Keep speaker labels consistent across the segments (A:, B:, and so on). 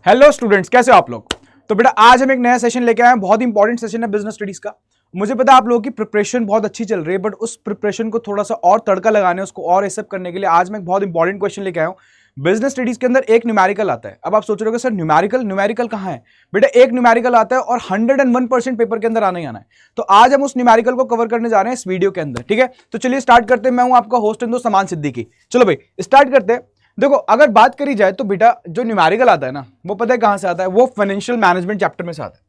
A: Hello students, कैसे हो आप लोग। तो बेटा आज हम एक नया सेशन लेके आए हैं। बहुत इंपॉर्टेंट सेशन है बिजनेस स्टडीज का। मुझे पता है आप लोगों की प्रिपरेशन बहुत अच्छी चल रही है, बट उस प्रिपरेशन को थोड़ा सा और तड़का लगाने, उसको और एक्सेप्ट करने के लिए आज मैं एक बहुत इंपॉर्टेंट क्वेश्चन लेके आया हूँ। बिजनेस स्टडीज के अंदर एक न्यूमेरिकल आता है। अब आप सोच रहे हो सर न्यूमेरिकल कहाँ है। बेटा एक न्यूमेरिकल आता है और 101% पेपर के अंदर आना ही आना है। तो आज हम उस न्यूमेरिकल को कवर करने जा रहे हैं इस वीडियो के अंदर। ठीक है, तो चलिए स्टार्ट करते हैं। मैं हूं आपका होस्ट एंड दोस्त समान सिद्दीकी। चलो भाई स्टार्ट करते हैं। देखो अगर बात करी जाए तो बेटा जो न्यूमेरिकल आता है ना, वो पता है कहां से आता है। वो फाइनेंशियल मैनेजमेंट चैप्टर में से आता है।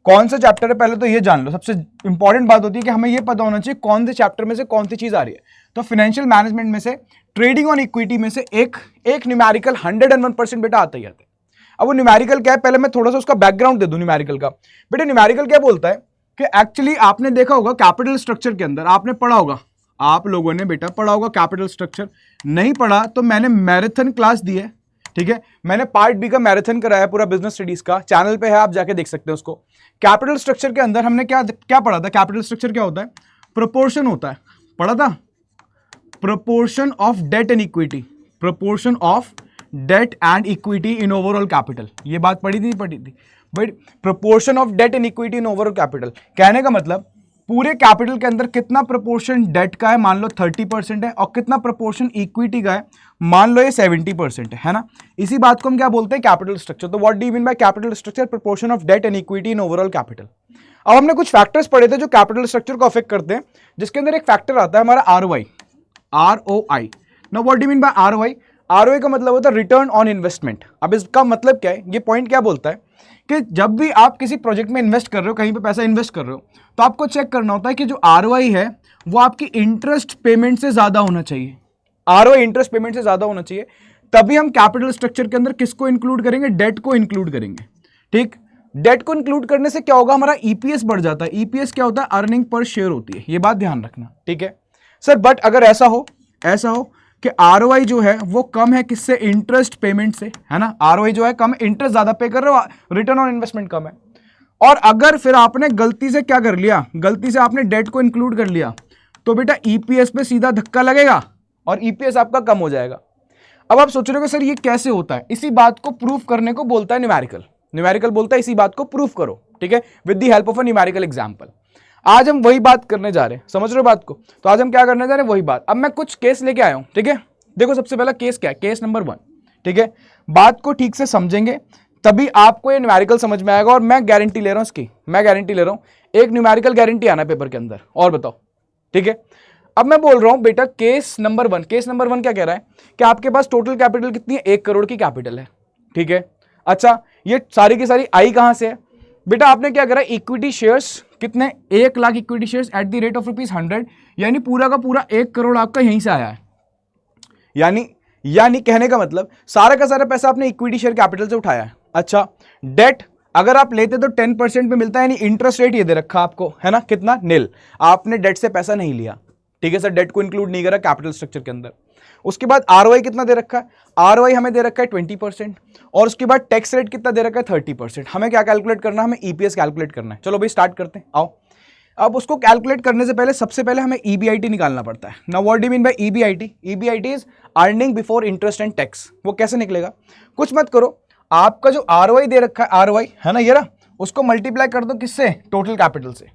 A: कौन सा चैप्टर है पहले तो ये जान लो। सबसे इंपॉर्टेंट बात होती है कि हमें ये पता होना चाहिए कौन से चैप्टर में से कौन सी चीज आ रही है। तो फाइनेंशियल मैनेजमेंट में से ट्रेडिंग ऑन इक्विटी में से एक न्यूमेरिकल 101% बेटा आता ही आता है। अब वो न्यूमेरिकल क्या है, पहले मैं थोड़ा सा उसका बैकग्राउंड दे दूं न्यूमेरिकल का। बेटा न्यूमेरिकल क्या बोलता है कि एक्चुअली आपने देखा होगा कैपिटल स्ट्रक्चर के अंदर, आपने पढ़ा होगा, आप लोगों ने बेटा पढ़ा होगा कैपिटल स्ट्रक्चर। नहीं पढ़ा तो मैंने मैराथन क्लास दी है। ठीक है, मैंने पार्ट बी का मैराथन कराया पूरा बिजनेस स्टडीज का, चैनल पे है, आप जाके देख सकते हैं उसको। कैपिटल स्ट्रक्चर के अंदर हमने क्या क्या पढ़ा था। कैपिटल स्ट्रक्चर क्या होता है, प्रोपोर्शन होता है, पढ़ा था। Proportion of debt and equity, proportion of debt and equity in overall capital, ये बात पढ़ी थी, पढ़ी थी भाई। Proportion of debt and equity in overall capital कहने का मतलब पूरे कैपिटल के अंदर कितना प्रोपोर्शन डेट का है, मान लो 30% है, और कितना प्रोपोर्शन इक्विटी का है, मान लो ये 70% है ना। इसी बात को हम क्या बोलते हैं, कैपिटल स्ट्रक्चर। तो what do you mean by capital structure, proportion of debt and equity in overall capital. अब हमने कुछ फैक्टर्स पढ़े थे जो कैपिटल स्ट्रक्चर को अफेक्ट करते हैं, जिसके अंदर एक फैक्टर आता है हमारा ROI, ROI। Now what do you mean bye ROI। ROI का मतलब होता है रिटर्न ऑन इन्वेस्टमेंट। अब इसका मतलब क्या है, ये पॉइंट क्या बोलता है कि जब भी आप किसी प्रोजेक्ट में इन्वेस्ट कर रहे हो, कहीं पे पैसा इन्वेस्ट कर रहे हो, तो आपको चेक करना होता है कि जो ROI है वो आपकी इंटरेस्ट पेमेंट से ज्यादा होना चाहिए। ROI इंटरेस्ट पेमेंट से ज्यादा होना चाहिए, तभी हम कैपिटल स्ट्रक्चर के अंदर किसको इंक्लूड करेंगे, डेट को इंक्लूड करेंगे। ठीक, डेट को इंक्लूड करने से क्या होगा, हमारा EPS बढ़ जाता है। EPS क्या होता है, अर्निंग पर शेयर होती है, ये बात ध्यान रखना। ठीक है सर, बट अगर ऐसा हो कि ROI जो है वो कम है किससे, इंटरेस्ट पेमेंट से, है ना। ROI जो है कम, इंटरेस्ट ज्यादा पे कर रहे हो, रिटर्न ऑन इन्वेस्टमेंट कम है। और अगर फिर आपने गलती से क्या कर लिया, गलती से आपने डेट को इंक्लूड कर लिया, तो बेटा EPS पे सीधा धक्का लगेगा और EPS आपका कम हो जाएगा। अब आप सोच रहे हो सर ये कैसे होता है, इसी बात को प्रूफ करने को बोलता है न्यूमेरिकल। न्यूमेरिकल बोलता है इसी बात को प्रूफ करो। ठीक है, with the help of a numerical example. आज हम वही बात करने जा रहे हैं, समझ रहे हो बात को। तो आज हम क्या करने जा रहे हैं, वही बात। अब मैं कुछ केस लेके आया हूं। ठीक है, देखो सबसे पहला केस क्या है, केस नंबर 1। ठीक है, बात को ठीक से समझेंगे तभी आपको ये न्यूमेरिकल समझ में आएगा, और मैं गारंटी ले रहा हूं इसकी, मैं गारंटी ले रहा हूं एक न्यूमेरिकल गारंटी आना पेपर के अंदर। और बताओ, ठीक है। अब मैं बोल रहा हूं बेटा केस नंबर 1। केस नंबर 1 क्या कह रहा है कि आपके पास टोटल कैपिटल कितनी है, 1 करोड़ की कैपिटल है। ठीक है, अच्छा ये सारी की सारी आई कहां से है बेटा, आपने क्या करा, इक्विटी शेयर्स कितने, 1 lakh equity shares at the rate of ₹100, यानी पूरा का पूरा 1 करोड़ आपका यहीं से आया है। यानी कहने का मतलब सारा का सारा पैसा आपने इक्विटी शेयर कैपिटल से उठाया है। अच्छा, डेट अगर आप लेते तो 10% पे मिलता है, यानी इंटरेस्ट रेट ये दे रखा आपको, है ना, कितना, नील। आपने डेट से पैसा नहीं लिया। ठीक है सर, डेट को इंक्लूड नहीं करा कैपिटल स्ट्रक्चर के अंदर। उसके बाद ROI कितना दे रखा है, ROI हमें दे रखा है 20%, और उसके बाद टैक्स रेट कितना दे रखा है, 30%। हमें क्या कैलकुलेट करना है, हमें EPS कैलकुलेट करना है। चलो भाई स्टार्ट करते हैं, आओ। अब उसको कैलकुलेट करने से पहले सबसे पहले हमें EBIT निकालना पड़ता है। Now what do you mean bye EBIT। EBIT is earning before interest and tax. वो कैसे निकलेगा, कुछ मत करो, आपका जो ROI दे रखा है, ROI है ना ये रहा, उसको मल्टीप्लाई कर दो किससे, टोटल कैपिटल से।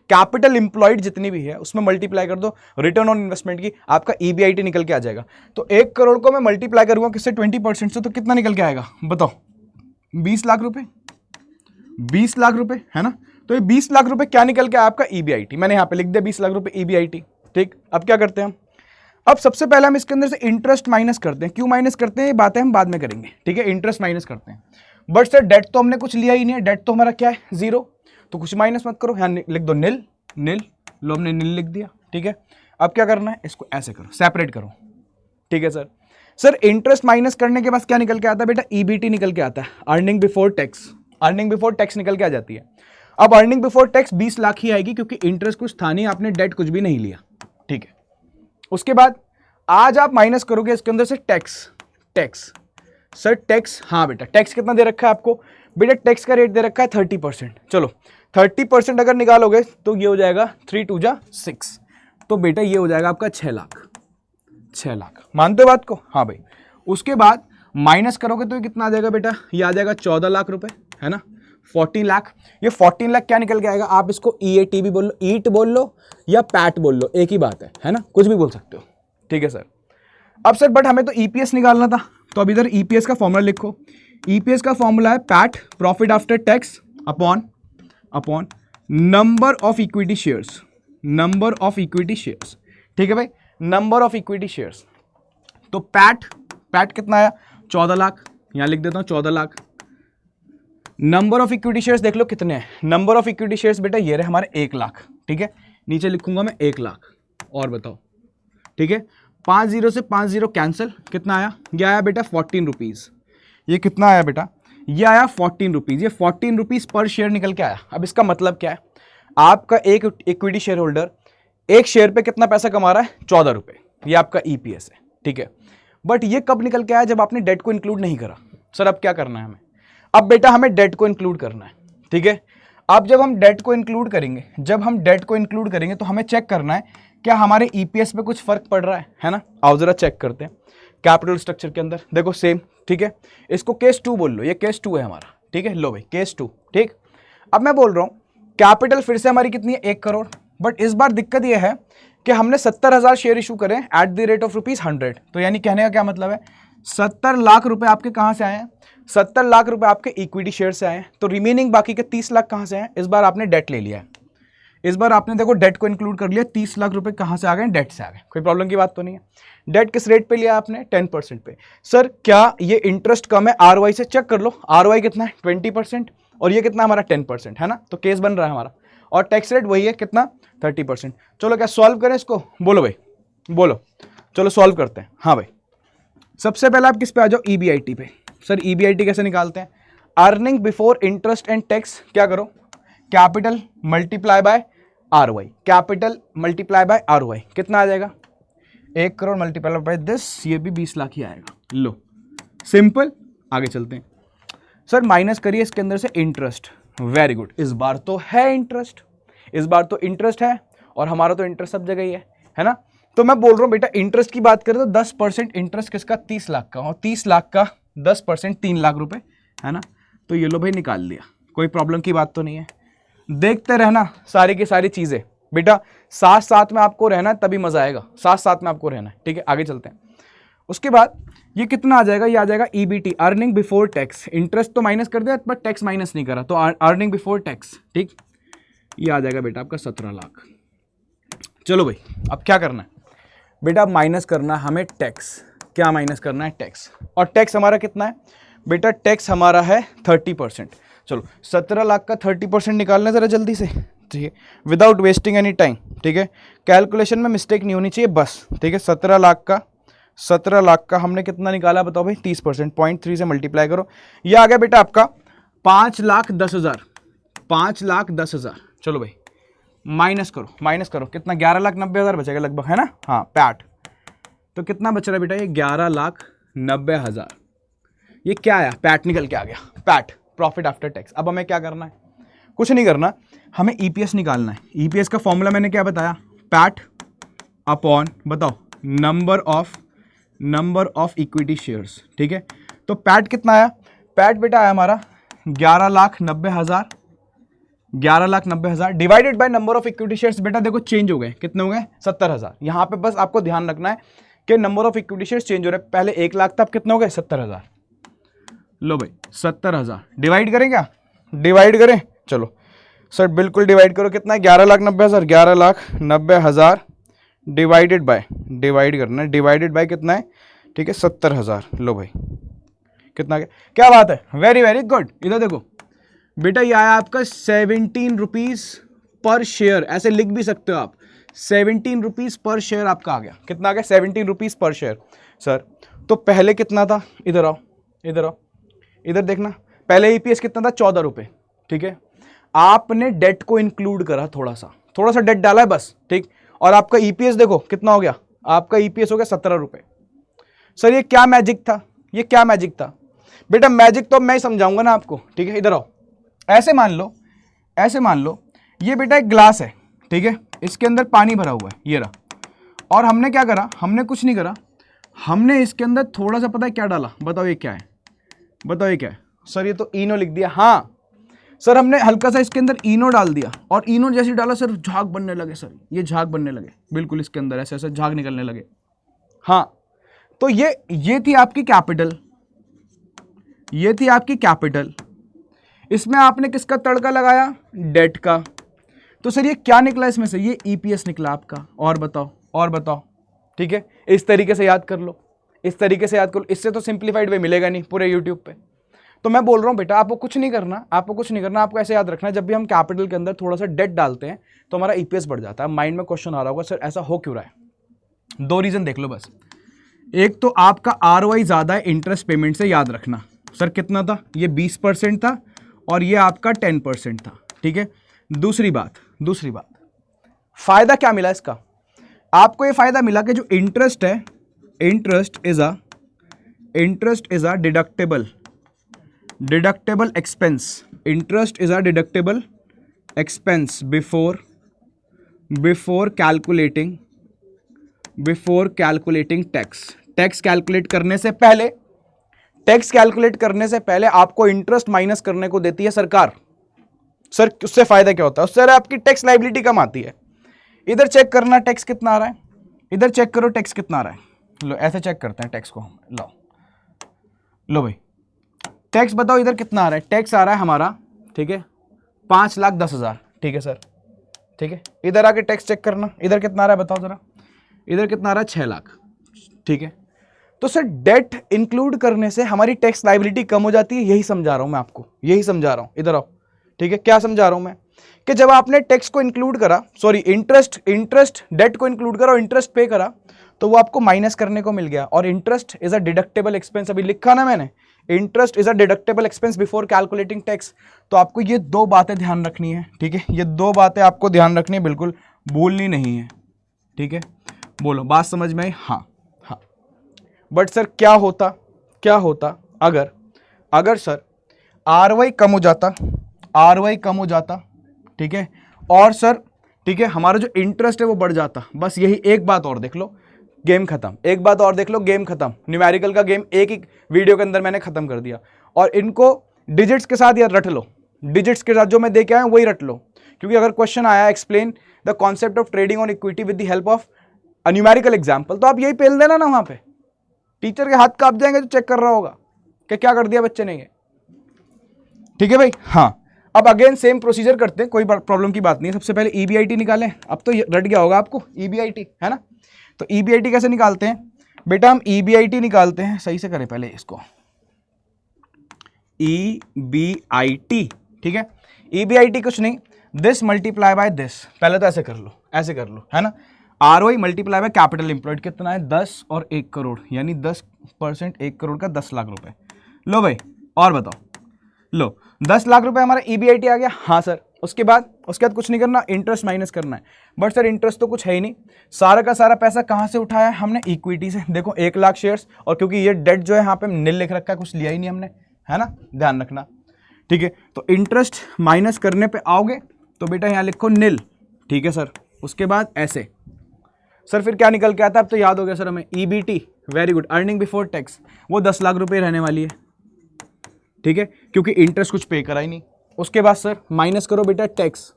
A: कैपिटल इंप्लॉयड जितनी भी है उसमें मल्टीप्लाई कर दो रिटर्न ऑन इन्वेस्टमेंट की, आपका EBIT निकल के आ जाएगा। तो 1 करोड़ को मैं मल्टीप्लाई करूंगा किससे, 20% से, तो कितना निकल के आएगा बताओ, 20 लाख रुपए। 20 लाख रुपए है ना। तो ये 20 लाख रुपए क्या निकल के आया आपका, EBIT। मैंने यहां पे लिख दिया 20 लाख रुपए EBIT। ठीक, अब क्या करते हैं हम, अब सबसे पहले हम इसके अंदर से इंटरेस्ट माइनस करते हैं। क्यों माइनस करते हैं ये बातें हम बाद में करेंगे। ठीक है, इंटरेस्ट माइनस करते हैं, बट सर डेट तो हमने कुछ लिया ही नहीं है, डेट तो हमारा क्या है, 0, तो कुछ माइनस मत करो, यहाँ लिख दो नील, नील लो, हमने नील लिख दिया। ठीक है, अब क्या करना है, इसको ऐसे करो, सेपरेट करो। ठीक है सर इंटरेस्ट माइनस करने के बाद क्या निकल के आता है बेटा, EBT निकल के आता है, earning before tax. Earning before tax निकल के आ जाती है। अब अर्निंग बिफोर टैक्स 20 लाख ही आएगी, क्योंकि इंटरेस्ट कुछ था नहीं, आपने डेट कुछ भी नहीं लिया। ठीक है, उसके बाद आज आप माइनस करोगे इसके अंदर से टैक्स। सर टैक्स, हाँ बेटा टैक्स कितना दे रखा है आपको, बेटा टैक्स का रेट दे रखा है 30%। चलो 30% अगर निकालोगे तो ये हो जाएगा 3 2 जा 6, तो बेटा ये हो जाएगा आपका 6 लाख। 6 लाख, मानते हो बात को, हाँ भाई। उसके बाद माइनस करोगे तो ये कितना आ जाएगा बेटा, ये आ जाएगा 14 लाख रुपए, है ना, 14 लाख। ये 14 लाख क्या निकल के आएगा, आप इसको EAT भी बोल लो, ईट बोल लो या पैट बोल लो, एक ही बात है ना, कुछ भी बोल सकते हो, ठीक है सर। अब सर बट हमें तो EPS निकालना था, तो अब इधर EPS का फॉर्मूला लिखो। EPS का फॉर्मूला है PAT, profit after tax upon number of equity shares, number of equity shares, ठीक है भाई, नंबर ऑफ इक्विटी शेयर्स। तो पैट कितना आया, 14 लाख, यहां लिख देता हूं 14 lakh. Number of equity shares देख लो कितने हैं, नंबर ऑफ इक्विटी शेयर्स बेटा ये रहे हमारे 1 लाख, ठीक है, नीचे लिखूंगा मैं 1 लाख, और बताओ, ठीक है, 5 0 से 5 0 कैंसिल, कितना आया, ये आया बेटा 14 रुपीज़। ये कितना आया बेटा, ये आया 14 रुपीज़, ये 14 रुपीज़ पर शेयर निकल के आया। अब इसका मतलब क्या है, आपका एक इक्विटी शेयर होल्डर एक शेयर पे कितना पैसा कमा रहा है, 14 रुपये, ये आपका EPS है, ठीक है। बट ये कब निकल के आया, जब आपने डेट को इंक्लूड नहीं करा। सर अब क्या करना है हमें, अब बेटा हमें डेट को इंक्लूड करना है, ठीक है। अब जब हम डेट को इंक्लूड करेंगे, तो हमें चेक करना है क्या हमारे EPS पे कुछ फर्क पड़ रहा है ना। आओ जरा चेक करते हैं कैपिटल स्ट्रक्चर के अंदर, देखो सेम, ठीक है, इसको केस 2 बोल लो, ये केस 2 है हमारा, ठीक है, लो भाई केस 2, ठीक। अब मैं बोल रहा हूँ कैपिटल फिर से हमारी कितनी है, 1 करोड़, बट इस बार दिक्कत यह है कि हमने 70,000 शेयर इशू करें एट द रेट ऑफ ₹100। तो यानी कहने का क्या मतलब है, 70 लाख रुपए आपके कहां से आए हैं, 70 लाख रुपए आपके इक्विटी शेयर से आए हैं। तो रिमेनिंग बाकी के 30 लाख कहां से आए, इस बार आपने डेट ले लिया है, इस बार आपने देखो डेट को इंक्लूड कर लिया, 30 लाख रुपए कहां से आ गए, डेट से आ गए, कोई प्रॉब्लम की बात तो नहीं है। डेट किस रेट पे लिया आपने, 10% पे। सर क्या ये इंटरेस्ट कम है ROI से, चेक कर लो, ROI कितना है 20% और ये कितना हमारा 10%, है ना, तो केस बन रहा है हमारा। और टैक्स रेट वही है कितना, 30%। चलो क्या सॉल्व करें इसको, बोलो भाई बोलो, चलो सॉल्व करते हैं। हाँ भाई, सबसे पहले आप किस पे आ जाओ, EBIT पे। सर EBIT कैसे निकालते हैं, earning before interest and tax, क्या करो, capital multiply by ROI, capital multiply by ROI, कितना आ जाएगा, 1 करोड़ मल्टीप्लाई बाय दिस, ये भी 20 लाख ही आएगा। लो सिंपल, आगे चलते हैं। सर माइनस करिए इसके अंदर से इंटरेस्ट, वेरी गुड, इस बार तो है इंटरेस्ट, इस बार तो इंटरेस्ट है, और हमारा तो इंटरेस्ट सब जगह ही है ना। तो मैं बोल रहा हूँ बेटा इंटरेस्ट की बात करें तो 10% इंटरेस्ट किसका, 30 लाख का, और 30 लाख का 10% 3 लाख रुपए, है ना। तो ये लो भाई निकाल लिया, कोई प्रॉब्लम की बात तो नहीं है। देखते रहना सारी की सारी चीज़ें बेटा, साथ साथ में आपको रहना है तभी मजा आएगा, साथ साथ में आपको रहना है, ठीक है। आगे चलते हैं, उसके बाद ये कितना आ जाएगा, ये आ जाएगा EBT, earning before tax. Interest तो माइनस कर दिया बट टैक्स माइनस नहीं करा, तो अर्निंग बिफोर टैक्स, ठीक, ये आ जाएगा बेटा आपका 17 लाख। चलो भाई अब क्या करना है बेटा, माइनस करना है हमें टैक्स, क्या माइनस करना है, टैक्स। और टैक्स हमारा कितना है बेटा, टैक्स हमारा है 30%। चलो 17 लाख का 30% निकालना है ज़रा जल्दी से, ठीक है, विदाउट वेस्टिंग एनी टाइम, ठीक है, कैलकुलेशन में मिस्टेक नहीं होनी चाहिए बस, ठीक है। 17 लाख का हमने कितना निकाला बताओ भाई, 30%, 0.3 से मल्टीप्लाई करो, ये आ गया बेटा आपका 5,10,000, 5,10,000। चलो भाई माइनस करो कितना, 11,90,000 बचेगा लगभग, है ना। हाँ पैट, तो कितना बच रहा है बेटा, ये 11,90,000। ये क्या आया, पैट निकल के आ गया, पैट प्रॉफिट आफ्टर टैक्स। अब हमें क्या करना है, कुछ नहीं करना, हमें EPS निकालना है। EPS का फॉर्मूला मैंने क्या बताया, पैट अपॉन बताओ नंबर ऑफ इक्विटी शेयर्स, ठीक है। तो पैट कितना आया, पैट बेटा आया हमारा 11,90,000, 11,90,000 divided by number of equity shares. बेटा देखो चेंज हो गए, कितने हो गए, 70,000। यहाँ पे बस आपको ध्यान रखना है कि number of equity shares change हो रहे हैं, पहले 1 लाख था, अब कितने हो गए, 70,000। लो भाई 70,000 डिवाइड करें, क्या डिवाइड करें, चलो सर बिल्कुल डिवाइड करो, कितना है 11,90,000, 11,90,000 डिवाइडेड बाय, डिवाइड करना है, डिवाइडेड बाय कितना है, ठीक है 70,000। लो भाई कितना, क्या बात है, वेरी वेरी गुड। इधर देखो बेटा ये आया आपका 17 रुपीज़ पर शेयर, ऐसे लिख भी सकते हो आप, 17 रुपीज़ पर शेयर आपका आ गया, कितना आ गया, 17 रुपीज़ पर शेयर। सर तो पहले कितना था, इधर आओ, इधर आओ, इधर देखना, पहले EPS कितना था, 14 रुपये, ठीक है। आपने डेट को इंक्लूड करा, थोड़ा सा डेट डाला है बस, ठीक, और आपका EPS देखो कितना हो गया, आपका EPS हो गया 17 रुपये। सर ये क्या मैजिक था, ये क्या मैजिक था बेटा, मैजिक तो मैं ही समझाऊंगा ना आपको, ठीक है। इधर आओ, ऐसे मान लो ये बेटा एक ग्लास है, ठीक है, इसके अंदर पानी भरा हुआ है, ये रहा, और हमने क्या करा, हमने कुछ नहीं करा, हमने इसके अंदर थोड़ा सा पता है क्या डाला, बताओ ये क्या है, बताओ ये क्या है सर, ये तो इनो लिख दिया। हाँ सर, हमने हल्का सा इसके अंदर इनो डाल दिया और इनो जैसे डाला सर झाग बनने लगे, सर ये झाग बनने लगे, बिल्कुल इसके अंदर ऐसे ऐसे झाग निकलने लगे। हाँ, तो ये थी आपकी कैपिटल, ये थी आपकी कैपिटल। इसमें आपने किसका तड़का लगाया, डेट का। तो सर ये क्या निकला इसमें से, ये ईपीएस निकला आपका। और बताओ, और बताओ, ठीक है, इस तरीके से याद कर लो, इस तरीके से याद करो, इससे तो सिंप्लीफाइड वे मिलेगा नहीं पूरे यूट्यूब पे। तो मैं बोल रहा हूँ बेटा, आपको कुछ नहीं करना, आपको कुछ नहीं करना, आपको ऐसे याद रखना है, जब भी हम कैपिटल के अंदर थोड़ा सा डेट डालते हैं तो हमारा ईपीएस बढ़ जाता है। माइंड में क्वेश्चन आ रहा होगा, सर ऐसा हो क्यों रहा है? दो रीजन देख लो बस। एक तो आपका आरओआई ज्यादा है इंटरेस्ट पेमेंट से, याद रखना। सर कितना था, ये 20% था और ये आपका 10% था, ठीक है। दूसरी बात फायदा क्या मिला इसका, आपको ये फायदा मिला कि जो इंटरेस्ट है, interest is a deductible expense, interest is a deductible expense before calculating tax calculate करने से पहले आपको इंटरेस्ट माइनस करने को देती है सरकार। सर उससे फायदा क्या होता है, उससे आपकी टैक्स लायबिलिटी कम आती है। इधर चेक करना टैक्स कितना आ रहा है, इधर चेक करो टैक्स कितना आ रहा है। लो ऐसे चेक करते हैं टैक्स को हम, लो भाई टैक्स बताओ इधर कितना आ रहा है। टैक्स आ रहा है हमारा, ठीक है, 5,10,000, ठीक है सर, ठीक है। इधर आके टैक्स चेक करना, इधर कितना आ रहा है बताओ जरा, इधर कितना आ रहा है 6 लाख, ठीक है। तो सर डेट इंक्लूड करने से हमारी टैक्स लायबिलिटी कम हो जाती है, यही समझा रहा हूं मैं आपको, यही समझा रहा हूं। इधर आओ, ठीक है, क्या समझा रहा हूं मैं, कि जब आपने टैक्स को इंक्लूड करा, सॉरी इंटरेस्ट डेट को इंक्लूड करा और इंटरेस्ट पे करा, तो वो आपको माइनस करने को मिल गया। और interest is a deductible expense, अभी लिखा ना मैंने, interest is a deductible expense before calculating tax. तो आपको ये दो बातें ध्यान रखनी है, ठीक है, ये दो बातें आपको ध्यान रखनी है, बिल्कुल भूलनी नहीं है, ठीक है। बोलो बात समझ में आई? हाँ हाँ। बट सर क्या होता अगर सर आरवाई कम हो जाता, ठीक है, और सर ठीक है हमारा जो इंटरेस्ट है वो बढ़ जाता। बस यही एक बात और देख लो, गेम खत्म। एक बात और देख लो, गेम खत्म। न्यूमेरिकल का गेम एक ही वीडियो के अंदर मैंने खत्म कर दिया। और इनको डिजिट्स के साथ यार रट लो, डिजिट्स के साथ जो मैं दे के आया वही रट लो, क्योंकि अगर क्वेश्चन आया explain the concept of trading on equity with the help of a numerical example, तो आप यही पेल देना ना, वहां पे टीचर के हाथ कांप जाएंगे जो चेक कर रहा होगा कि क्या कर दिया बच्चे ने ये, ठीक है भाई। हाँ, अब अगेन सेम प्रोसीजर करते हैं, कोई प्रॉब्लम की बात नहीं है। सबसे पहले ईबीआईटी निकालें, अब तो रट गया होगा आपको ईबीआईटी, है ना। तो ईबीआईटी कैसे निकालते हैं बेटा, हम ईबीआईटी निकालते हैं, सही से करें पहले इसको, ईबीआईटी, ठीक है। ईबीआईटी कुछ नहीं, दिस मल्टीप्लाई बाय दिस, पहले तो ऐसे कर लो, है ना। ROI multiply by capital employed कितना है 10 और 1 करोड़, यानी 10%, 1 करोड़ का 10 लाख रुपए। लो भाई और बताओ, लो 10 लाख रुपए हमारा ईबीआईटी आ गया। हाँ सर, उसके बाद कुछ नहीं करना, इंटरेस्ट माइनस करना है। बट सर इंटरेस्ट तो कुछ है ही नहीं, सारा का सारा पैसा कहाँ से उठाया है हमने, इक्विटी से। देखो 1 लाख शेयर्स, और क्योंकि ये डेट जो है यहाँ पे नील लिख रखा है, कुछ लिया ही नहीं हमने, है ना, ध्यान रखना, ठीक है। तो इंटरेस्ट माइनस करने पे आओगे तो बेटा यहाँ लिखो नील, ठीक है सर। उसके बाद ऐसे सर फिर क्या निकल के आता है, अब तो याद हो गया सर हमें, EBT, very good, earning before tax, वो 10 लाख रुपए रहने वाली है, ठीक है, क्योंकि इंटरेस्ट कुछ पे करा ही नहीं। उसके बाद सर माइनस करो बेटा टैक्स,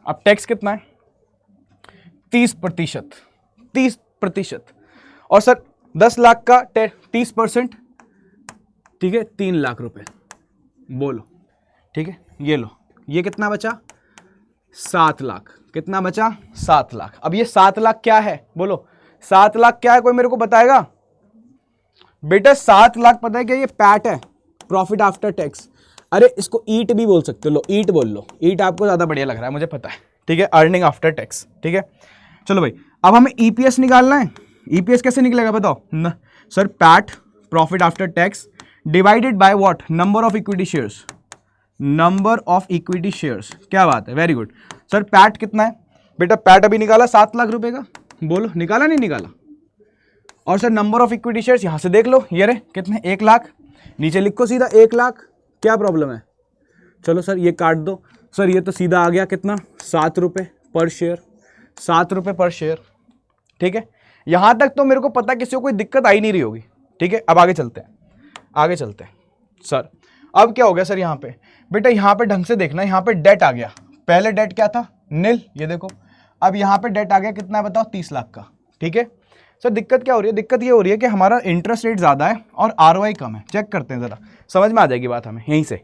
A: अब टैक्स कितना है 30%, और सर 10 लाख का 30%, ठीक है, 3 लाख रुपए, बोलो, ठीक है। ये लो, ये कितना बचा 7 लाख, कितना बचा 7 लाख। अब ये 7 लाख क्या है, बोलो 7 लाख क्या है, कोई मेरे को बताएगा बेटा। 7 लाख पता है क्या, ये पैट है, प्रॉफिट आफ्टर टैक्स। अरे इसको ईट भी बोल सकते हो, लो ईट बोल लो, ईट आपको ज्यादा बढ़िया लग रहा है मुझे पता है, ठीक है, अर्निंग आफ्टर टैक्स, ठीक है। चलो भाई अब हमें ईपीएस निकालना है। ईपीएस कैसे निकलेगा बताओ sir, PAT profit after tax divided by what, number of equity shares, क्या बात है, वेरी गुड। सर पैट कितना है बेटा, पैट अभी निकाला 7 लाख रुपए का, बोलो निकाला नहीं निकाला। और sir number of equity shares यहां से देख लो, ये रहे कितने 1 लाख, नीचे लिखो सीधा 1 लाख, क्या प्रॉब्लम है। चलो सर ये काट दो, सर ये तो सीधा आ गया कितना 7 रुपए पर शेयर, 7 रुपए पर शेयर, ठीक है। यहां तक तो मेरे को पता है किसी को कोई दिक्कत आई नहीं रही होगी, ठीक है। अब आगे चलते हैं, आगे चलते हैं सर। अब क्या हो गया सर, यहाँ पे बेटा यहाँ पे ढंग से देखना, यहाँ पे डेट आ गया, पहले डेट क्या था, नील, ये देखो। अब यहाँ पे डेट आ गया, कितना है बताओ, 30 लाख का, ठीक है। सर दिक्कत क्या हो रही है, दिक्कत ये हो रही है कि हमारा इंटरेस्ट रेट ज़्यादा है और आरओआई कम है। चेक करते हैं ज़रा, समझ में आ जाएगी बात हमें यहीं से।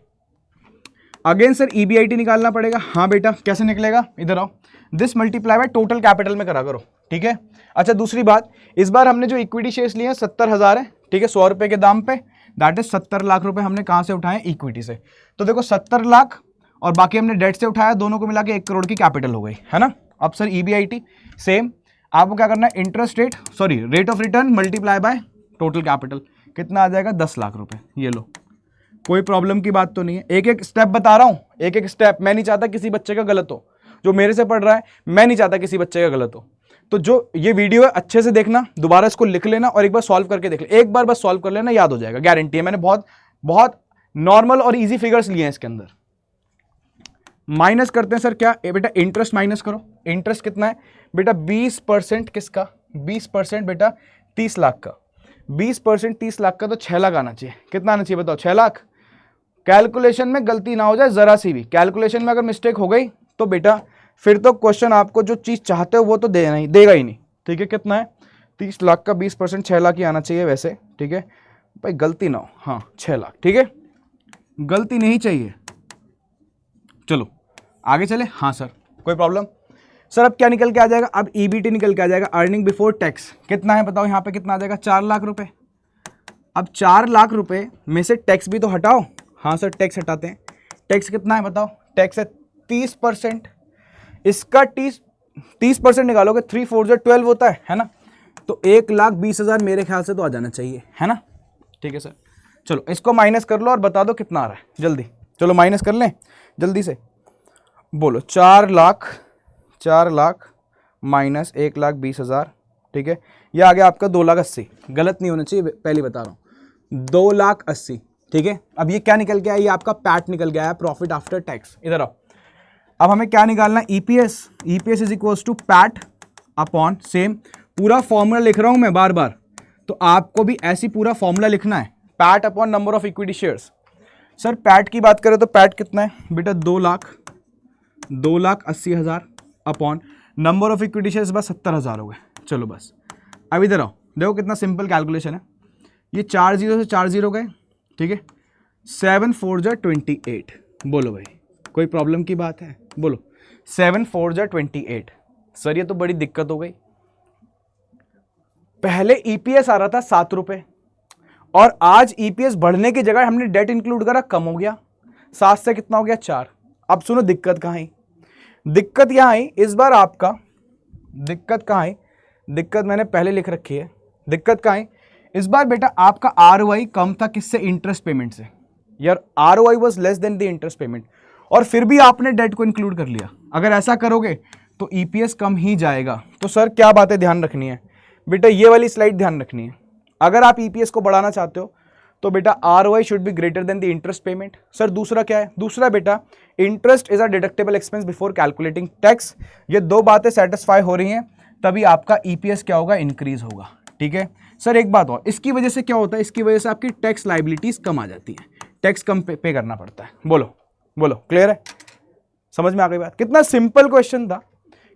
A: अगेन सर ईबीआईटी निकालना पड़ेगा। हाँ बेटा कैसे निकलेगा, इधर आओ, this multiply by total capital में करा करो, ठीक है। अच्छा दूसरी बात, इस बार हमने जो इक्विटी शेयर्स लिए हैं 70,000 है, ठीक है, 100 रुपये के दाम पे, दैट इज 70 लाख रुपए हमने कहाँ से उठाए, इक्विटी से। तो देखो 70 लाख और बाकी हमने डेट से उठाया, दोनों को मिला के 1 करोड़ की कैपिटल हो गई, है ना। अब सर ईबीआईटी सेम, आपको क्या करना है, interest rate sorry rate of return multiply by total capital, कितना आ जाएगा, 10 लाख रुपए। ये लो, कोई प्रॉब्लम की बात तो नहीं है। एक एक स्टेप बता रहा हूँ, एक एक स्टेप। मैं नहीं चाहता किसी बच्चे का गलत हो, जो मेरे से पढ़ रहा है, मैं नहीं चाहता किसी बच्चे का गलत हो। तो जो ये वीडियो है अच्छे से देखना, दोबारा इसको लिख लेना और एक बार सॉल्व करके देख लेना, एक बार बस सॉल्व कर लेना, याद हो जाएगा, गारंटी है। मैंने बहुत बहुत नॉर्मल और इजी फिगर्स लिए हैं इसके अंदर। माइनस करते हैं सर क्या, बेटा इंटरेस्ट माइनस करो। इंटरेस्ट कितना है बेटा, 20% किसका, 20% बेटा 30 लाख का। 20% 30 लाख का तो 6 लाख आना चाहिए। कितना आना चाहिए बताओ, 6 लाख। कैलकुलेशन में गलती ना हो जाए जरा सी भी, कैलकुलेशन में अगर मिस्टेक हो गई तो बेटा फिर तो क्वेश्चन आपको जो चीज़ चाहते हो वो तो देगा ही नहीं, ठीक है। कितना है, 30 लाख का 20% 6 लाख ही आना चाहिए वैसे, ठीक है भाई, गलती ना हो। हाँ 6 लाख, ठीक है, गलती नहीं चाहिए। चलो आगे चले। हाँ सर कोई प्रॉब्लम। सर अब क्या निकल के आ जाएगा, अब ईबीटी निकल के आ जाएगा, अर्निंग बिफोर टैक्स। कितना है बताओ, यहाँ पे कितना आ जाएगा, 4 लाख रुपए। अब 4 लाख रुपए में से टैक्स भी तो हटाओ। हाँ सर टैक्स हटाते हैं। टैक्स कितना है बताओ, टैक्स है 30%। इसका 30% निकालोगे, 3 4 12 होता है ना। तो 1,20,000 मेरे ख्याल से तो आ जाना चाहिए, है ना, ठीक है सर। चलो इसको माइनस कर लो और बता दो कितना आ रहा है जल्दी। चलो माइनस कर लें जल्दी से, बोलो 4 लाख माइनस 1,20,000, ठीक है। ये आ गया आपका 2,80,000, गलत नहीं होना चाहिए, पहले बता रहा हूँ, 2,80,000, ठीक है। अब ये क्या निकल के आया, ये आपका पैट निकल गया है, प्रॉफिट आफ्टर टैक्स। इधर आओ, अब हमें क्या निकालना है, EPS. EPS is equals to PAT upon, same पूरा फॉर्मूला लिख रहा हूं मैं बार बार, तो आपको भी ऐसी पूरा फॉर्मूला लिखना है, PAT upon number of equity shares. Sir PAT की बात करें तो पैट कितना है बेटा, 2,80,000 upon number of equity shares बस 70,000 हो गए। चलो बस अब इधर आओ, देखो कितना सिंपल कैलकुलेशन है। ये 4 0 से 4 0 गए, ठीक है, 7 4 28। बोलो भाई कोई प्रॉब्लम की बात है, बोलो 7 4 28। सर ये तो बड़ी दिक्कत हो गई। पहले ईपीएस आ रहा था 7 रुपए और आज ईपीएस बढ़ने की जगह हमने डेट इंक्लूड करा, कम हो गया, 7 से कितना हो गया 4। अब सुनो दिक्कत कहाँ आई, दिक्कत यहाँ आई इस बार आपका, दिक्कत कहाँ आई, दिक्कत मैंने पहले लिख रखी है। दिक्कत कहाँ आई इस बार बेटा, आपका आरओआई कम था किससे, इंटरेस्ट पेमेंट से। यार ROI was less than the interest payment और फिर भी आपने डेट को इंक्लूड कर लिया। अगर ऐसा करोगे तो ईपीएस कम ही जाएगा। तो सर क्या बातें ध्यान रखनी है बेटा, ये वाली स्लाइड ध्यान रखनी है। अगर आप ईपीएस को बढ़ाना चाहते हो तो बेटा ROI should be greater than the interest payment. Sir दूसरा क्या है, दूसरा बेटा interest is a deductible expense before calculating tax. ये दो बातें सेटिस्फाई हो रही हैं तभी आपका ईपीएस क्या होगा, इंक्रीज होगा, ठीक है। सर एक बात और, इसकी वजह से क्या होता है, इसकी वजह से आपकी टैक्स लाइबिलिटीज कम आ जाती है, टैक्स कम पे करना पड़ता है। बोलो बोलो क्लियर है, समझ में आ गई बात। कितना सिंपल क्वेश्चन था,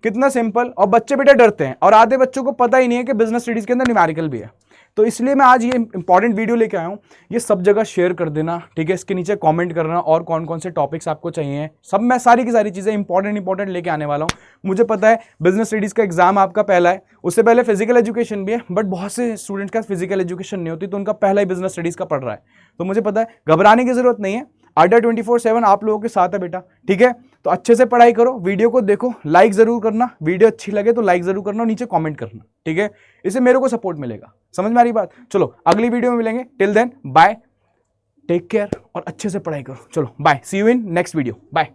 A: कितना सिंपल। और बच्चे बेटा डरते हैं और आधे बच्चों को पता ही नहीं है कि बिजनेस स्टडीज के अंदर न्यूमेरिकल भी है। तो इसलिए मैं आज ये इंपॉर्टेंट वीडियो लेके आया हूँ। ये सब जगह शेयर कर देना, ठीक है, इसके नीचे कमेंट करना और कौन कौन से टॉपिक्स आपको चाहिए, सब मैं सारी की सारी चीज़ें इंपॉर्टेंट लेके आने वाला हूँ। मुझे पता है बिजनेस स्टडीज़ का एग्जाम आपका पहला है, उससे पहले फिजिकल एजुकेशन भी है, बट बहुत से स्टूडेंट्स का फिजिकल एजुकेशन नहीं होती तो उनका पहला ही बिजनेस स्टडीज़ का पढ़ रहा है। तो मुझे पता है घबराने की जरूरत नहीं है, अड्डा 24/7 आप लोगों के साथ है बेटा, ठीक है। तो अच्छे से पढ़ाई करो, वीडियो को देखो, लाइक जरूर करना, वीडियो अच्छी लगे तो लाइक जरूर करना और नीचे कमेंट करना, ठीक है, इससे मेरे को सपोर्ट मिलेगा। समझ में आ रही बात। चलो अगली वीडियो में मिलेंगे, till then bye, take care और अच्छे से पढ़ाई करो। चलो bye, see you in next video, bye.